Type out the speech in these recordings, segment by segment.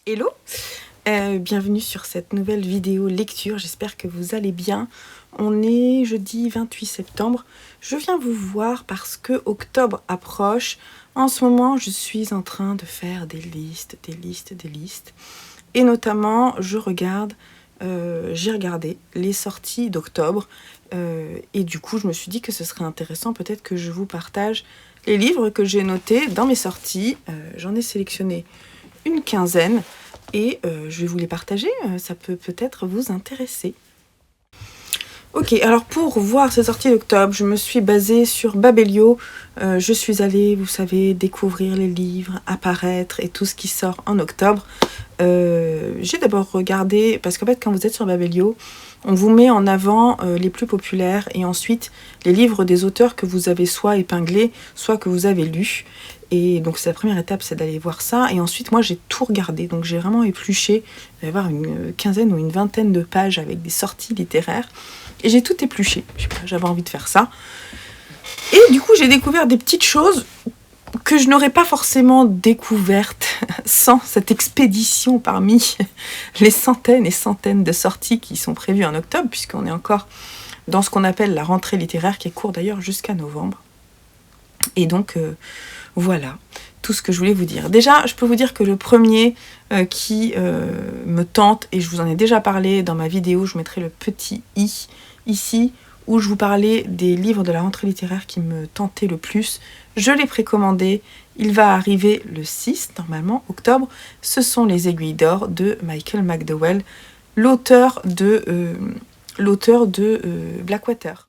Hello, bienvenue sur cette nouvelle vidéo lecture, j'espère que vous allez bien. On est jeudi 28 septembre, je viens vous voir parce que octobre approche. En ce moment, je suis en train de faire des listes. Et notamment, j'ai regardé les sorties d'octobre. Et du coup, je me suis dit que ce serait intéressant peut-être que je vous partage les livres que j'ai notés dans mes sorties. J'en ai sélectionné une quinzaine et je vais vous les partager, ça peut peut-être vous intéresser. Ok, alors pour voir ces sorties d'octobre, je me suis basée sur Babelio. Je suis allée, vous savez, découvrir les livres, apparaître et tout ce qui sort en octobre. J'ai d'abord regardé, parce qu'en fait quand vous êtes sur Babelio, on vous met en avant les plus populaires et ensuite les livres des auteurs que vous avez soit épinglés, soit que vous avez lus. Et donc c'est la première étape, c'est d'aller voir ça. Et ensuite moi j'ai tout regardé, donc j'ai vraiment épluché. Il va y avoir une quinzaine ou une vingtaine de pages avec des sorties littéraires. Et j'ai tout épluché, je sais pas, j'avais envie de faire ça. Et du coup j'ai découvert des petites choses que je n'aurais pas forcément découverte sans cette expédition parmi les centaines et centaines de sorties qui sont prévues en octobre, puisqu'on est encore dans ce qu'on appelle la rentrée littéraire, qui est court d'ailleurs jusqu'à novembre. Et donc, voilà tout ce que je voulais vous dire. Déjà, je peux vous dire que le premier qui me tente, et je vous en ai déjà parlé dans ma vidéo, je mettrai le petit i ici, où je vous parlais des livres de la rentrée littéraire qui me tentaient le plus. Je l'ai précommandé, il va arriver le 6, normalement, octobre. Ce sont Les Aiguilles d'Or de Michael McDowell, l'auteur de Blackwater.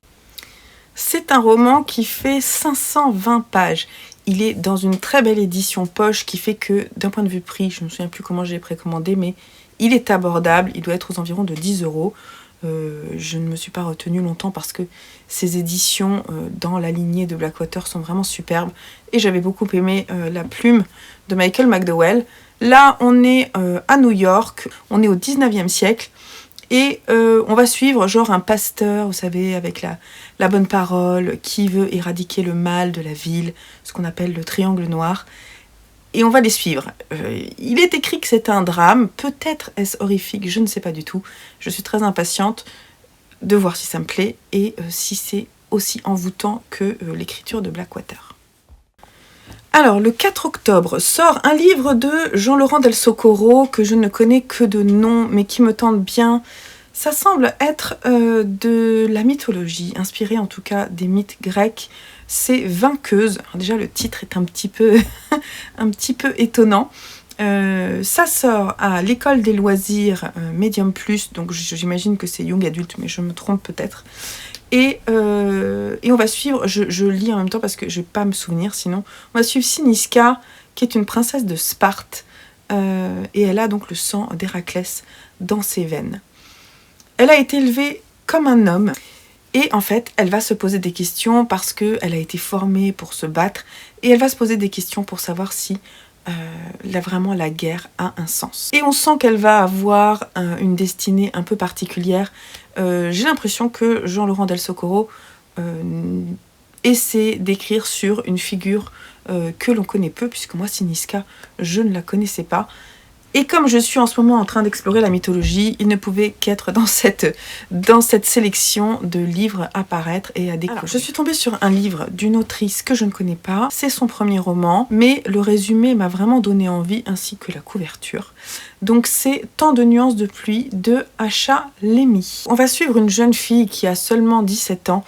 C'est un roman qui fait 520 pages. Il est dans une très belle édition poche qui fait que, d'un point de vue prix, je ne me souviens plus comment j'ai précommandé, mais il est abordable, il doit être aux environs de 10 €. Je ne me suis pas retenue longtemps parce que ces éditions dans la lignée de Blackwater sont vraiment superbes et j'avais beaucoup aimé la plume de Michael McDowell. Là, on est à New York, on est au 19e siècle et on va suivre genre un pasteur, vous savez, avec la bonne parole, qui veut éradiquer le mal de la ville, ce qu'on appelle le triangle noir. Et on va les suivre. Il est écrit que c'est un drame, peut-être est-ce horrifique, je ne sais pas du tout. Je suis très impatiente de voir si ça me plaît et si c'est aussi envoûtant que l'écriture de Blackwater. Alors, le 4 octobre sort un livre de Jean-Laurent Del Socorro que je ne connais que de nom, mais qui me tente bien. Ça semble être de la mythologie, inspiré en tout cas des mythes grecs. C'est Vainqueuse. Alors déjà, le titre est un petit peu étonnant. Ça sort à l'école des loisirs Medium Plus, donc j'imagine que c'est Young Adult, mais je me trompe peut-être. Et on va suivre, je lis en même temps parce que je ne vais pas me souvenir sinon. On va suivre Cynisca, qui est une princesse de Sparte, et elle a donc le sang d'Héraclès dans ses veines. Elle a été élevée comme un homme. Et en fait, elle va se poser des questions parce qu'elle a été formée pour se battre. Et elle va se poser des questions pour savoir si vraiment la guerre a un sens. Et on sent qu'elle va avoir une destinée un peu particulière. J'ai l'impression que Jean-Laurent Del Socorro essaie d'écrire sur une figure que l'on connaît peu, puisque moi, Cynisca, je ne la connaissais pas. Et comme je suis en ce moment en train d'explorer la mythologie, il ne pouvait qu'être dans cette sélection de livres à paraître et à découvrir. Alors, je suis tombée sur un livre d'une autrice que je ne connais pas. C'est son premier roman, mais le résumé m'a vraiment donné envie, ainsi que la couverture. Donc c'est Tant de nuances de pluie de Asha Lemi. On va suivre une jeune fille qui a seulement 17 ans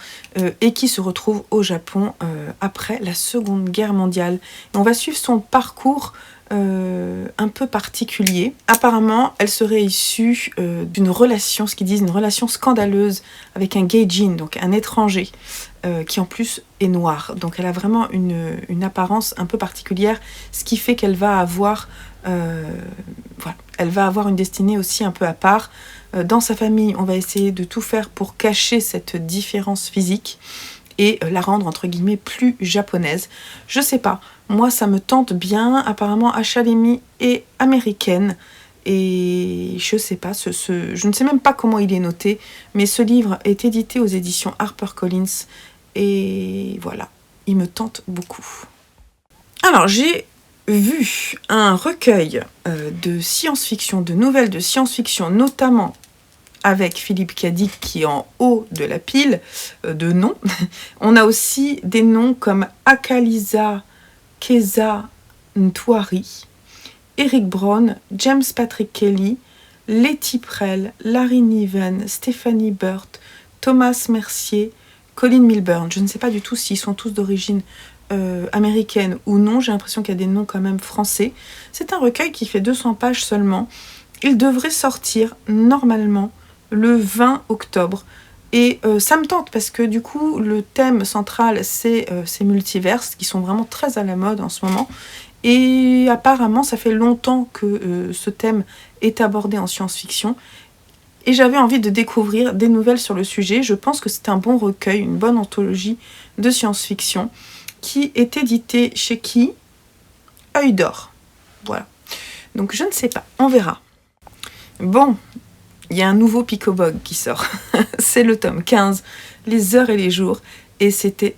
et qui se retrouve au Japon après la Seconde Guerre mondiale. Et on va suivre son parcours un peu particulier. Apparemment, elle serait issue d'une relation, ce qu'ils disent, une relation scandaleuse avec un gaijin, donc un étranger, qui en plus est noir. Donc elle a vraiment une apparence un peu particulière, ce qui fait qu'elle va avoir, elle va avoir une destinée aussi un peu à part. Dans sa famille, on va essayer de tout faire pour cacher cette différence physique et la rendre entre guillemets plus japonaise. Je sais pas, moi ça me tente bien. Apparemment Asha Lemi est américaine et je sais pas, je ne sais même pas comment il est noté, mais ce livre est édité aux éditions HarperCollins et voilà, il me tente beaucoup. Alors j'ai vu un recueil de science-fiction, de nouvelles de science-fiction, notamment avec Philippe Cadic qui est en haut de la pile de noms. On a aussi des noms comme Akalisa Keza Ntwari, Eric Brown, James Patrick Kelly, Letty Prell, Larry Niven, Stephanie Burt, Thomas Mercier, Colin Milburn. Je ne sais pas du tout s'ils sont tous d'origine américaine ou non. J'ai l'impression qu'il y a des noms quand même français. C'est un recueil qui fait 200 pages seulement. Il devrait sortir normalement le 20 octobre. Et ça me tente parce que du coup, le thème central, c'est ces multiverses qui sont vraiment très à la mode en ce moment. Et apparemment, ça fait longtemps que ce thème est abordé en science-fiction. Et j'avais envie de découvrir des nouvelles sur le sujet. Je pense que c'est un bon recueil, une bonne anthologie de science-fiction qui est édité chez qui? Œil d'Or. Voilà. Donc je ne sais pas, on verra. Bon, il y a un nouveau Picobog qui sort. C'est le tome 15, Les heures et les jours. Et c'est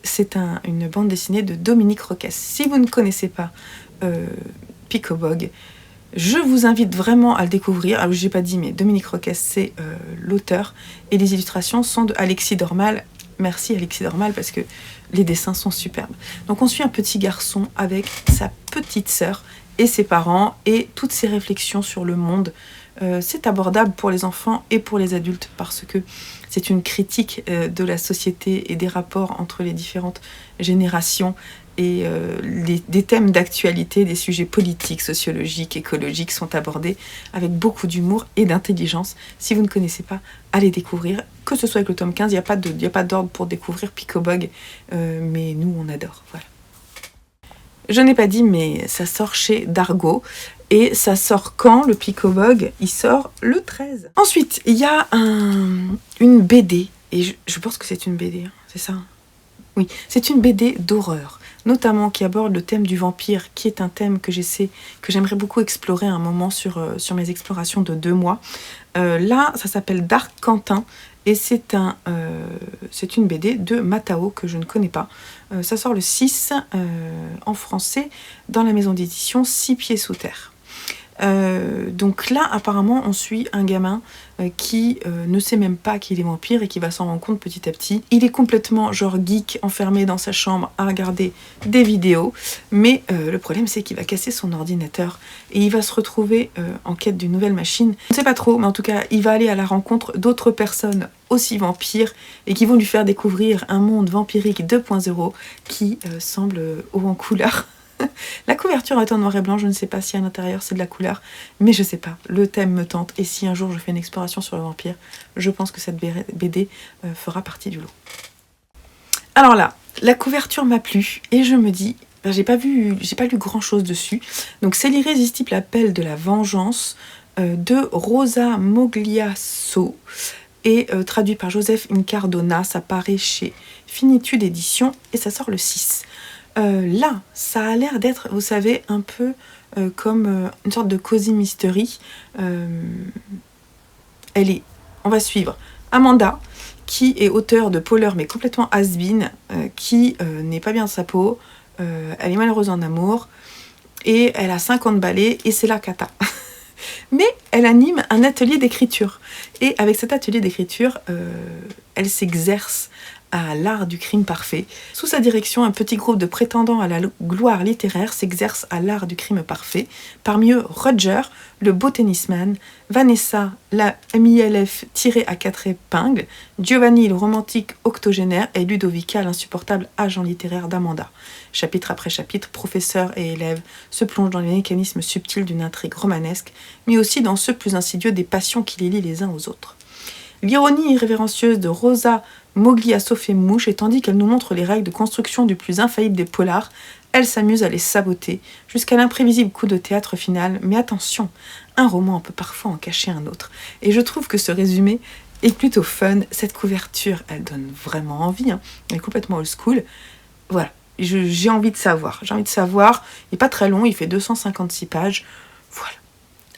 une bande dessinée de Dominique Roquès. Si vous ne connaissez pas Picobog, je vous invite vraiment à le découvrir. Alors, je n'ai pas dit, mais Dominique Roquès, c'est l'auteur. Et les illustrations sont de Alexis Dormal. Merci Alexis Dormal, parce que les dessins sont superbes. Donc on suit un petit garçon avec sa petite sœur et ses parents et toutes ses réflexions sur le monde. C'est abordable pour les enfants et pour les adultes parce que c'est une critique de la société et des rapports entre les différentes générations et des thèmes d'actualité, des sujets politiques, sociologiques, écologiques sont abordés avec beaucoup d'humour et d'intelligence. Si vous ne connaissez pas, allez découvrir. Que ce soit avec le tome 15, il n'y a pas d'ordre pour découvrir Picobog, mais nous on adore. Voilà. Je n'ai pas dit, mais ça sort chez Dargaud. Et ça sort quand, le Picobog? Il sort le 13. Ensuite, il y a une BD. Et je pense que c'est une BD, hein, c'est ça? Oui, c'est une BD d'horreur. Notamment qui aborde le thème du vampire, qui est un thème que j'aimerais beaucoup explorer à un moment sur mes explorations de 2 mois. Là, ça s'appelle Dark Quentin. Et c'est une BD de Matao que je ne connais pas. Ça sort le 6 en français dans la maison d'édition 6 pieds sous terre. Donc là, apparemment, on suit un gamin qui ne sait même pas qu'il est vampire et qui va s'en rendre compte petit à petit. Il est complètement genre geek, enfermé dans sa chambre à regarder des vidéos, mais le problème c'est qu'il va casser son ordinateur et il va se retrouver en quête d'une nouvelle machine. On ne sait pas trop, mais en tout cas, il va aller à la rencontre d'autres personnes aussi vampires et qui vont lui faire découvrir un monde vampirique 2.0 qui semble haut en couleur. La couverture est en noir et blanc, je ne sais pas si à l'intérieur c'est de la couleur, mais je sais pas, le thème me tente et si un jour je fais une exploration sur le vampire, je pense que cette BD fera partie du lot. Alors là, la couverture m'a plu et je me dis, j'ai pas lu grand chose dessus, donc c'est l'irrésistible appel de la vengeance de Rosa Mogliasso et traduit par Joseph Incardona, ça paraît chez Finitude Édition et ça sort le 6. Là, ça a l'air d'être, vous savez, un peu comme une sorte de cozy mystery. On va suivre Amanda, qui est auteure de Polar, mais complètement has-been, qui n'est pas bien de sa peau, elle est malheureuse en amour, et elle a 50 balais, et c'est la cata. Mais elle anime un atelier d'écriture. Et avec cet atelier d'écriture, elle s'exerce à l'art du crime parfait. Sous sa direction, un petit groupe de prétendants à la gloire littéraire s'exerce à l'art du crime parfait. Parmi eux, Roger, le beau tennisman, Vanessa, la MILF tirée à 4 épingles, Giovanni, le romantique octogénaire, et Ludovica, l'insupportable agent littéraire d'Amanda. Chapitre après chapitre, professeurs et élèves se plongent dans les mécanismes subtils d'une intrigue romanesque, mais aussi dans ceux plus insidieux des passions qui les lient les uns aux autres. L'ironie irrévérencieuse de Rosa Mogliasso fait mouche, et tandis qu'elle nous montre les règles de construction du plus infaillible des polars, elle s'amuse à les saboter, jusqu'à l'imprévisible coup de théâtre final. Mais attention, un roman peut parfois en cacher un autre. Et je trouve que ce résumé est plutôt fun. Cette couverture, elle donne vraiment envie, hein. Elle est complètement old school. Voilà, j'ai envie de savoir. Il n'est pas très long, il fait 256 pages. Voilà,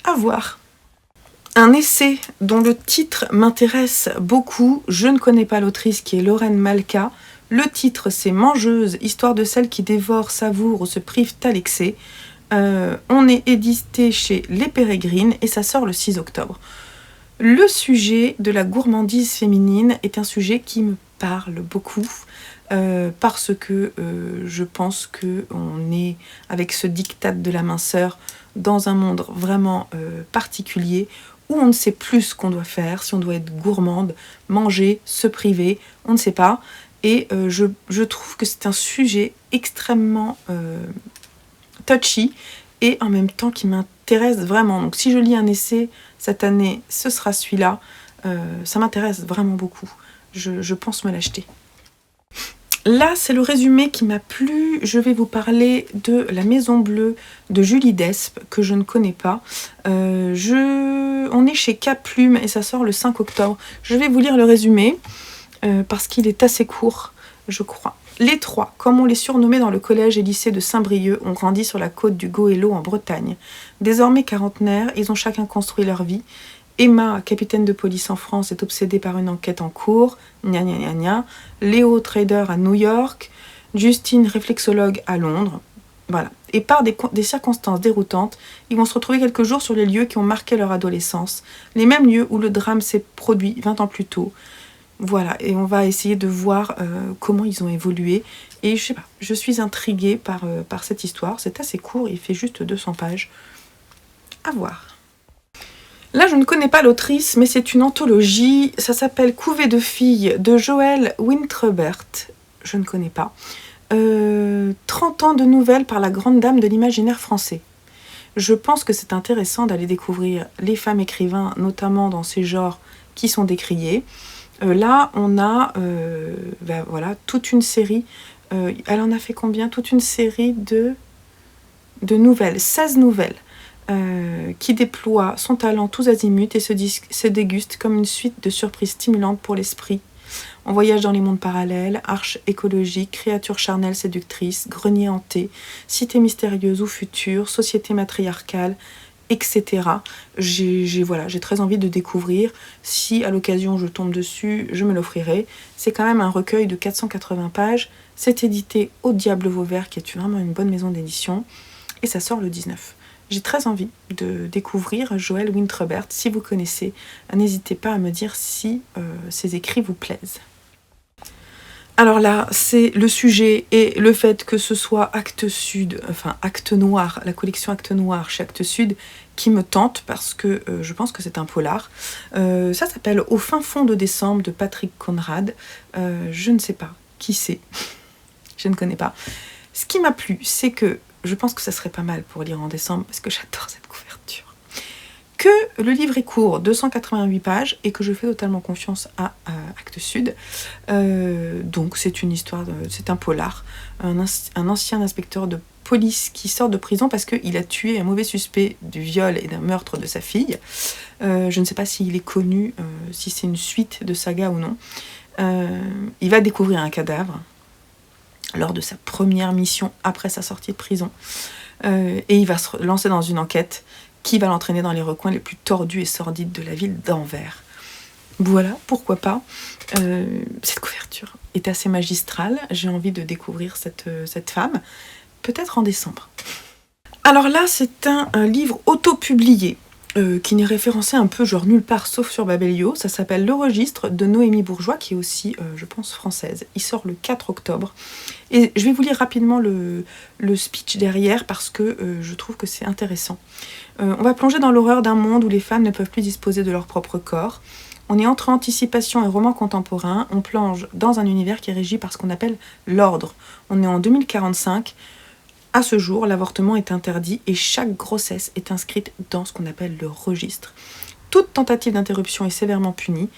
à voir. Un essai dont le titre m'intéresse beaucoup, je ne connais pas l'autrice qui est Lorraine Malka. Le titre c'est Mangeuse, histoire de celle qui dévore, savoure ou se prive à l'excès. On est édité chez Les Pérégrines et ça sort le 6 octobre. Le sujet de la gourmandise féminine est un sujet qui me parle beaucoup parce que je pense qu'on est, avec ce diktat de la minceur, dans un monde vraiment particulier où on ne sait plus ce qu'on doit faire, si on doit être gourmande, manger, se priver, on ne sait pas. Et je trouve que c'est un sujet extrêmement touchy et en même temps qui m'intéresse vraiment. Donc si je lis un essai cette année, ce sera celui-là. Ça m'intéresse vraiment beaucoup. Je pense me l'acheter. Là, c'est le résumé qui m'a plu. Je vais vous parler de La Maison Bleue de Julie Desp, que je ne connais pas. On est chez Cap Plume et ça sort le 5 octobre. Je vais vous lire le résumé parce qu'il est assez court, je crois. Les trois, comme on les surnommait dans le collège et lycée de Saint-Brieuc, ont grandi sur la côte du Goëlo en Bretagne. Désormais quarantenaires, ils ont chacun construit leur vie. Emma, capitaine de police en France, est obsédée par une enquête en cours. Gna gna gna gna. Léo, trader à New York. Justine, réflexologue à Londres. Voilà. Et par des circonstances déroutantes, ils vont se retrouver quelques jours sur les lieux qui ont marqué leur adolescence. Les mêmes lieux où le drame s'est produit 20 ans plus tôt. Voilà. Et on va essayer de voir comment ils ont évolué. Et je sais pas, je suis intriguée par cette histoire. C'est assez court, il fait juste 200 pages. À voir. Là, je ne connais pas l'autrice, mais c'est une anthologie. Ça s'appelle Couvée de filles de Joël Wintrebert. Je ne connais pas. 30 ans de nouvelles par la grande dame de l'imaginaire français. Je pense que c'est intéressant d'aller découvrir les femmes écrivains, notamment dans ces genres qui sont décriés. Là, on a voilà, toute une série. Elle en a fait combien? Toute une série de nouvelles, 16 nouvelles. Qui déploie son talent tous azimuts et se déguste comme une suite de surprises stimulantes pour l'esprit. On voyage dans les mondes parallèles, arches écologiques, créatures charnelles séductrices, greniers hantés, cités mystérieuses ou futures, sociétés matriarcales, etc. J'ai très envie de découvrir. Si à l'occasion je tombe dessus, je me l'offrirai. C'est quand même un recueil de 480 pages. C'est édité au Diable Vauvert, qui est vraiment une bonne maison d'édition. Et ça sort le 19. J'ai très envie de découvrir Joël Wintrebert. Si vous connaissez, n'hésitez pas à me dire si ces écrits vous plaisent. Alors là, c'est le sujet et le fait que ce soit Actes Sud, enfin Actes Noir, la collection Actes Noir chez Actes Sud, qui me tente parce que je pense que c'est un polar. Ça s'appelle Au fin fond de décembre de Patrick Conrad. Je ne sais pas qui c'est. Je ne connais pas. Ce qui m'a plu, c'est que je pense que ça serait pas mal pour lire en décembre, parce que j'adore cette couverture. Que le livre est court, 288 pages, et que je fais totalement confiance à Actes Sud. Donc c'est une histoire, c'est un polar, un ancien inspecteur de police qui sort de prison parce qu'il a tué un mauvais suspect du viol et d'un meurtre de sa fille. Je ne sais pas s'il est connu, si c'est une suite de saga ou non. Il va découvrir un cadavre lors de sa première mission après sa sortie de prison. Et il va se lancer dans une enquête qui va l'entraîner dans les recoins les plus tordus et sordides de la ville d'Anvers. Voilà, pourquoi pas. Cette couverture est assez magistrale. J'ai envie de découvrir cette femme, peut-être en décembre. Alors là, c'est un livre auto-publié. Qui n'est référencé un peu genre nulle part sauf sur Babelio. Ça s'appelle Le Registre de Noémie Bourgeois, qui est aussi, je pense, française. Il sort le 4 octobre. Et je vais vous lire rapidement le speech derrière parce que je trouve que c'est intéressant. On va plonger dans l'horreur d'un monde où les femmes ne peuvent plus disposer de leur propre corps. On est entre anticipation et roman contemporain. On plonge dans un univers qui est régi par ce qu'on appelle l'ordre. On est en 2045. À ce jour, l'avortement est interdit et chaque grossesse est inscrite dans ce qu'on appelle le registre. Toute tentative d'interruption est sévèrement punie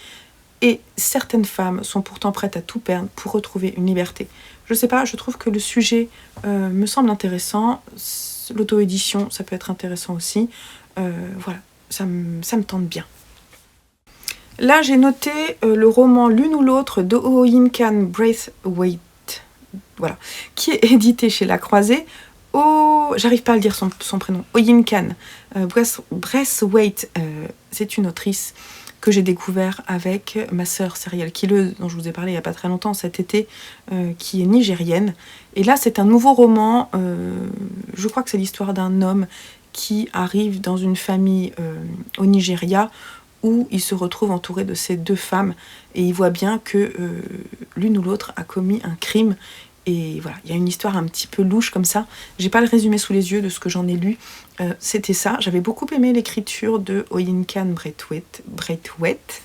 et certaines femmes sont pourtant prêtes à tout perdre pour retrouver une liberté. Je sais pas, je trouve que le sujet me semble intéressant. L'auto-édition, ça peut être intéressant aussi. Voilà, ça me tente bien. Là, j'ai noté le roman L'une ou l'autre de Oyin Khan Braithwaite. Voilà, qui est édité chez La Croisée. J'arrive pas à le dire son prénom. Oyin Khan Braithwaite, c'est une autrice que j'ai découvert avec ma sœur serial killeuse, dont je vous ai parlé il n'y a pas très longtemps, cet été, qui est nigérienne. Et là, c'est un nouveau roman, je crois que c'est l'histoire d'un homme qui arrive dans une famille au Nigeria, où il se retrouve entouré de ces deux femmes, et il voit bien que l'une ou l'autre a commis un crime. Et voilà, il y a une histoire un petit peu louche comme ça. J'ai pas le résumé sous les yeux de ce que j'en ai lu. C'était ça. J'avais beaucoup aimé l'écriture de Oyinkan Braithwaite.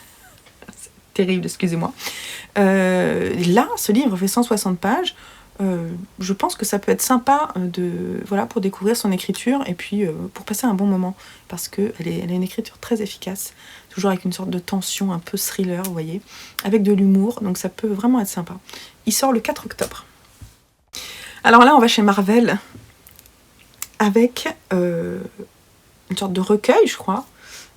C'est terrible, excusez-moi. Là, ce livre fait 160 pages. Je pense que ça peut être sympa pour découvrir son écriture et puis pour passer un bon moment, parce qu'elle a une écriture très efficace, toujours avec une sorte de tension un peu thriller, vous voyez, avec de l'humour, donc ça peut vraiment être sympa. Il sort le 4 octobre. Alors là, on va chez Marvel avec une sorte de recueil, je crois.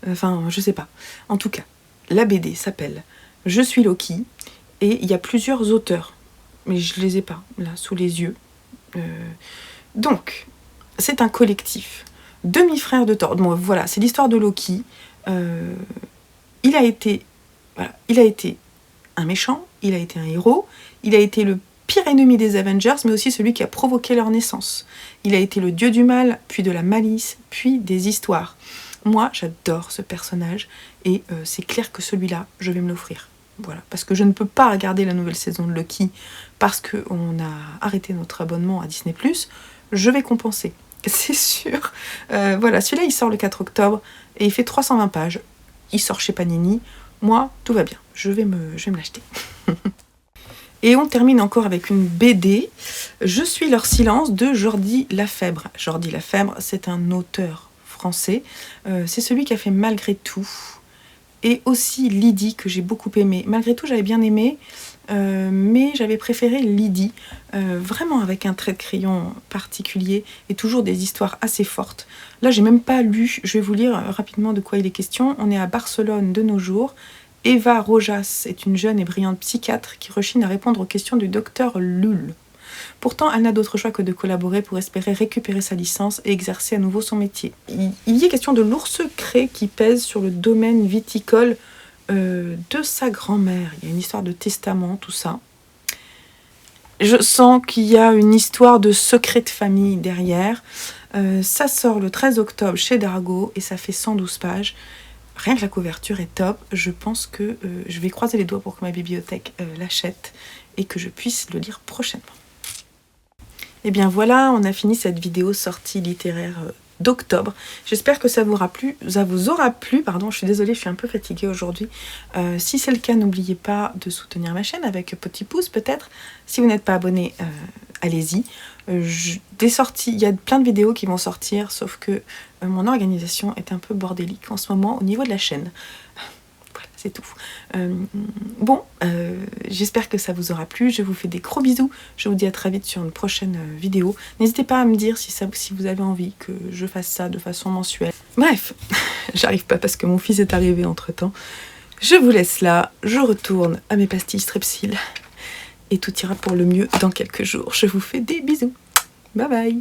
Enfin, je sais pas. En tout cas, la BD s'appelle « Je suis Loki » et il y a plusieurs auteurs. Mais je les ai pas, là, sous les yeux. Donc, c'est un collectif. Demi-frère de Thor. Bon, voilà, c'est l'histoire de Loki. Il a été un méchant, il a été un héros, il a été le pire ennemi des Avengers, mais aussi celui qui a provoqué leur naissance. Il a été le dieu du mal, puis de la malice, puis des histoires. Moi, j'adore ce personnage, et c'est clair que celui-là, je vais me l'offrir. Voilà, parce que je ne peux pas regarder la nouvelle saison de Loki parce qu'on a arrêté notre abonnement à Disney+. Je vais compenser, c'est sûr. Voilà, celui-là, il sort le 4 octobre et il fait 320 pages. Il sort chez Panini. Moi, tout va bien. Je vais me l'acheter. Et on termine encore avec une BD. Je suis leur silence de Jordi Lafèbre. Jordi Lafèbre, c'est un auteur français. C'est celui qui a fait Malgré tout. Et aussi Lydie, que j'ai beaucoup aimé. Malgré tout, j'avais bien aimé, mais j'avais préféré Lydie, vraiment avec un trait de crayon particulier et toujours des histoires assez fortes. Là, j'ai même pas lu, je vais vous lire rapidement de quoi il est question. On est à Barcelone de nos jours. Eva Rojas est une jeune et brillante psychiatre qui rechigne à répondre aux questions du docteur Lull. Pourtant, elle n'a d'autre choix que de collaborer pour espérer récupérer sa licence et exercer à nouveau son métier. Il y est question de lourds secrets qui pèsent sur le domaine viticole de sa grand-mère. Il y a une histoire de testament, tout ça. Je sens qu'il y a une histoire de secret de famille derrière. Ça sort le 13 octobre chez Dargaud et ça fait 112 pages. Rien que la couverture est top. Je pense que je vais croiser les doigts pour que ma bibliothèque l'achète et que je puisse le lire prochainement. Et bien voilà, on a fini cette vidéo sortie littéraire d'octobre. J'espère que ça vous aura plu. Pardon, je suis désolée, je suis un peu fatiguée aujourd'hui. Si c'est le cas, n'oubliez pas de soutenir ma chaîne avec un petit pouce peut-être. Si vous n'êtes pas abonné, allez-y. Des sorties, il y a plein de vidéos qui vont sortir, sauf que mon organisation est un peu bordélique en ce moment au niveau de la chaîne. Voilà, c'est tout. J'espère que ça vous aura plu. Je vous fais des gros bisous. Je vous dis à très vite sur une prochaine vidéo. N'hésitez pas à me dire si vous avez envie que je fasse ça de façon mensuelle. Bref, j'arrive pas parce que mon fils est arrivé entre-temps. Je vous laisse là. Je retourne à mes pastilles Strepsil. Et tout ira pour le mieux dans quelques jours. Je vous fais des bisous. Bye bye.